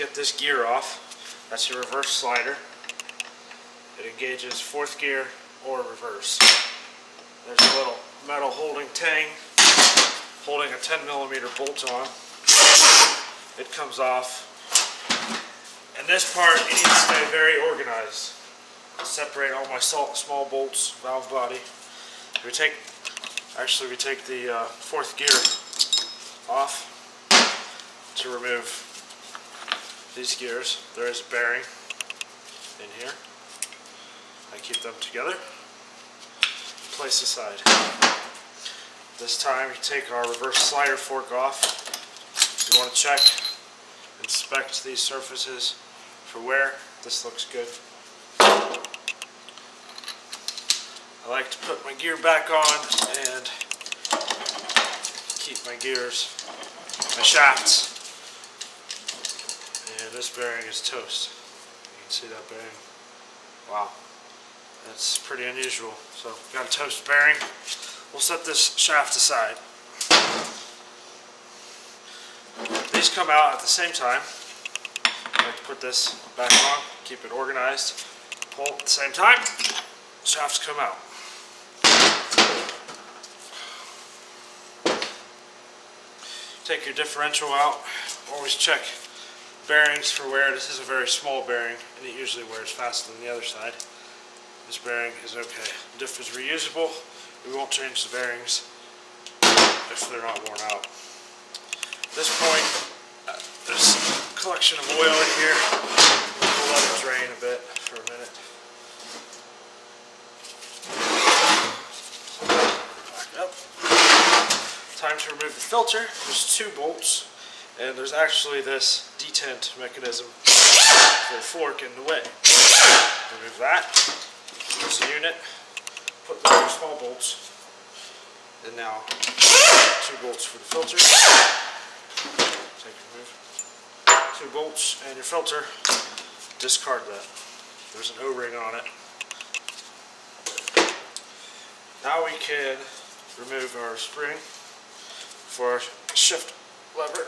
get this gear off. That's your reverse slider. It engages fourth gear or reverse. There's a little metal holding tang holding a 10mm bolt on. It comes off. And this part, you need to stay very organized. I separate all my small bolts, valve body. We take the fourth gear off to remove these gears. There is a bearing in here. I keep them together. Place aside. This time you take our reverse slider fork off. You want to check, inspect these surfaces for wear. This looks good. I like to put my gear back on and keep my gears, my shafts. And this bearing is toast. You can see that bearing. Wow. That's pretty unusual. So, got a toast bearing. We'll set this shaft aside. These come out at the same time. I like to put this back on, keep it organized. Pull at the same time, shafts come out. Take your differential out. Always check bearings for wear. This is a very small bearing and it usually wears faster than the other side. This bearing is okay. Diff is reusable. We won't change the bearings if they're not worn out. At this point, there's a collection of oil in here. We'll let it drain a bit for a minute. Back up. Time to remove the filter. There's two bolts, and there's actually this detent mechanism for the fork in the way. Remove that. There's the unit. Put the two small bolts. And now, 2 bolts for the filter. Take and remove 2 bolts and your filter. Discard that. There's an O-ring on it. Now we can remove our spring for our shift lever.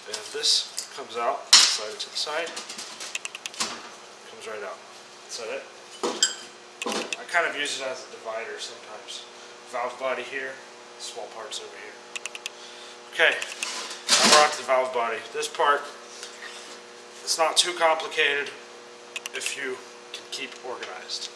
And this comes out, slide it to the side. Comes right out. Is that it? I kind of use it as a divider sometimes. Valve body here, small parts over here. Okay, now we're on to the valve body. This part, it's not too complicated if you can keep organized.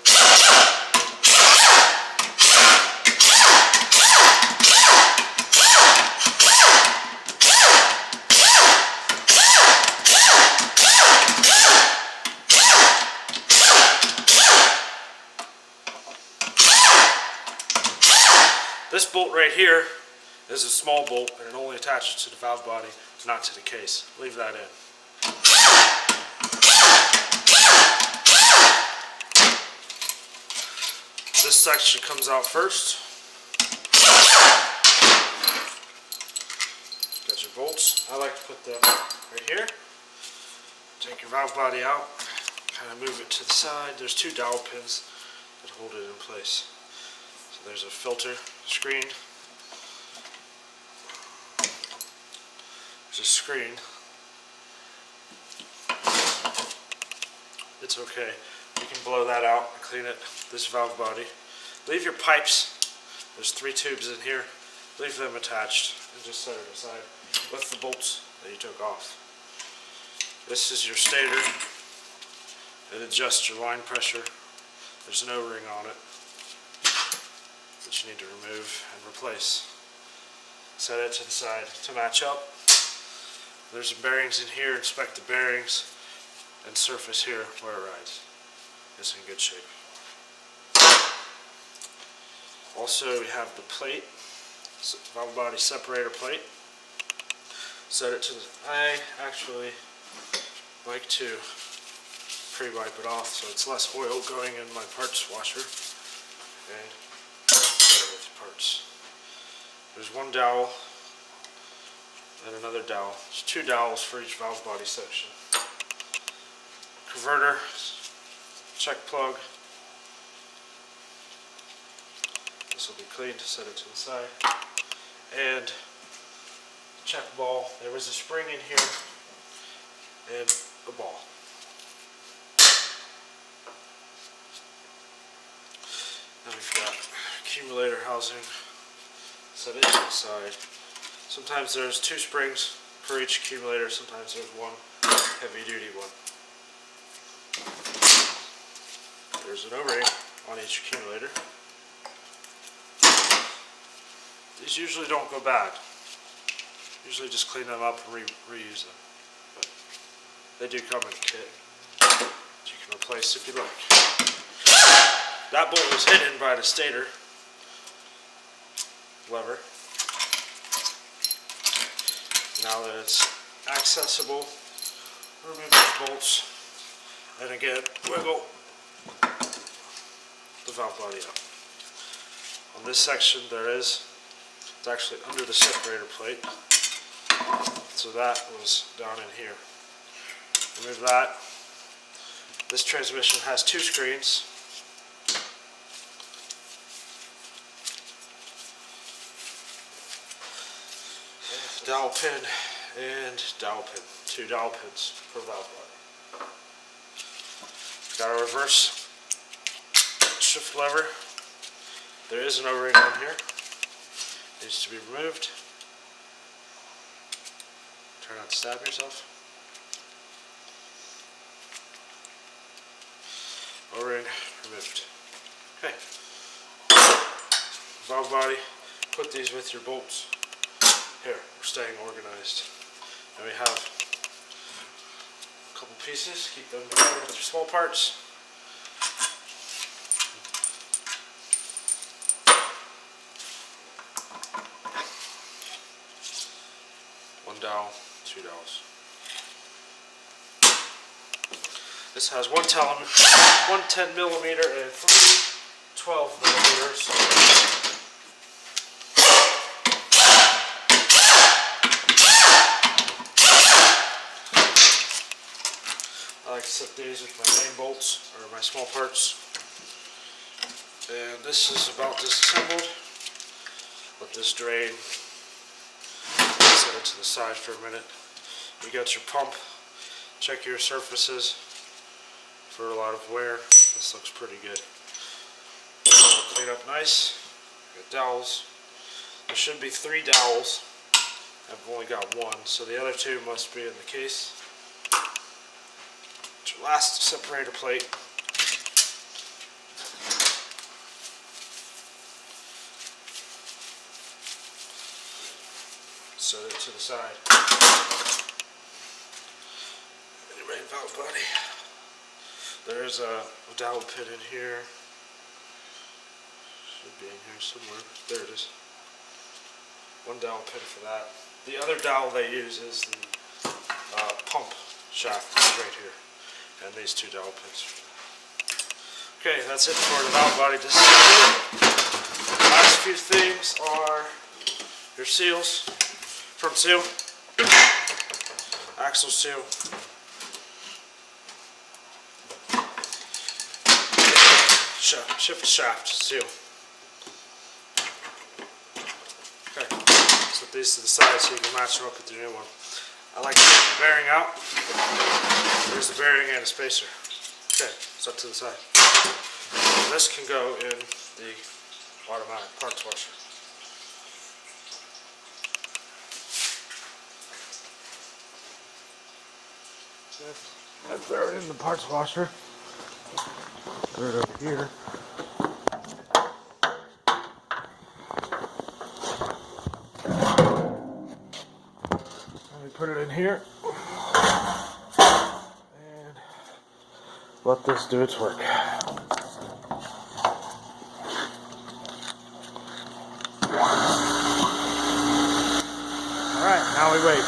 This bolt right here is a small bolt and it only attaches to the valve body, not to the case. Leave that in. This section comes out first. Got your bolts. I like to put them right here. Take your valve body out, kind of move it to the side. There's 2 dowel pins that hold it in place. So there's a filter screen. There's a screen. It's okay. You can blow that out and clean it. This valve body. Leave your pipes. There's 3 tubes in here. Leave them attached and just set it aside with the bolts that you took off. This is your stator. It adjusts your line pressure. There's an O-ring on it that you need to remove and replace. Set it to the side to match up. There's some bearings in here. Inspect the bearings and surface here where it rides. It's in good shape. Also, we have the plate, valve body separator plate. Set it to the. I actually like to pre-wipe it off so it's less oil going in my parts washer. And set it with the parts. There's 1 dowel and another dowel. There's 2 dowels for each valve body section. Converter, check plug. This will be cleaned, set it to the side. And check ball. There was a spring in here and a ball. Now we've got accumulator housing set into the side. Sometimes there's 2 springs per each accumulator, sometimes there's one heavy duty one. There's an O-ring on each accumulator. These usually don't go bad. Usually just clean them up and reuse them. But they do come in a kit that you can replace if you like. That bolt was hidden by the stator lever. Now that it's accessible, remove these bolts and again wiggle the valve body up. On this section it's actually under the separator plate, so that was down in here. Remove that. This transmission has 2 screens. Dowel pin and dowel pin. 2 dowel pins per valve body. Got our reverse shift lever. There is an O-ring on here. Needs to be removed. Try not to stab yourself. O-ring removed. Okay. Valve body. Put these with your bolts. Here, we're staying organized. And we have a couple pieces. Keep them together with your small parts. One dowel, 2 dowels. This has one 10 millimeter and 3 12 millimeters. I like to set these with my main bolts, or my small parts. And this is about disassembled. Let this drain. Set it to the side for a minute. You got your pump. Check your surfaces for a lot of wear. This looks pretty good. Clean up nice. Got dowels. There should be 3 dowels. I've only got 1, so the other 2 must be in the case. Your last separator plate. Set it to the side. And your main valve body. There's a dowel pin in here. Should be in here somewhere. There it is. 1 dowel pin for that. The other dowel they use is the pump shaft right here. And these 2 dowel pins. Okay, that's it for the valve body disassembly. The last few things are your seals. Front seal, axle seal, shift shaft seal. Okay, set these to the side so you can match them up with your new one. I like to take the bearing out. There's the bearing and a spacer. Okay, set to the side. And this can go in the automatic parts washer. I throw it in the parts washer. Throw it over here. And we put it in here. And let this do its work. Alright, now we wait.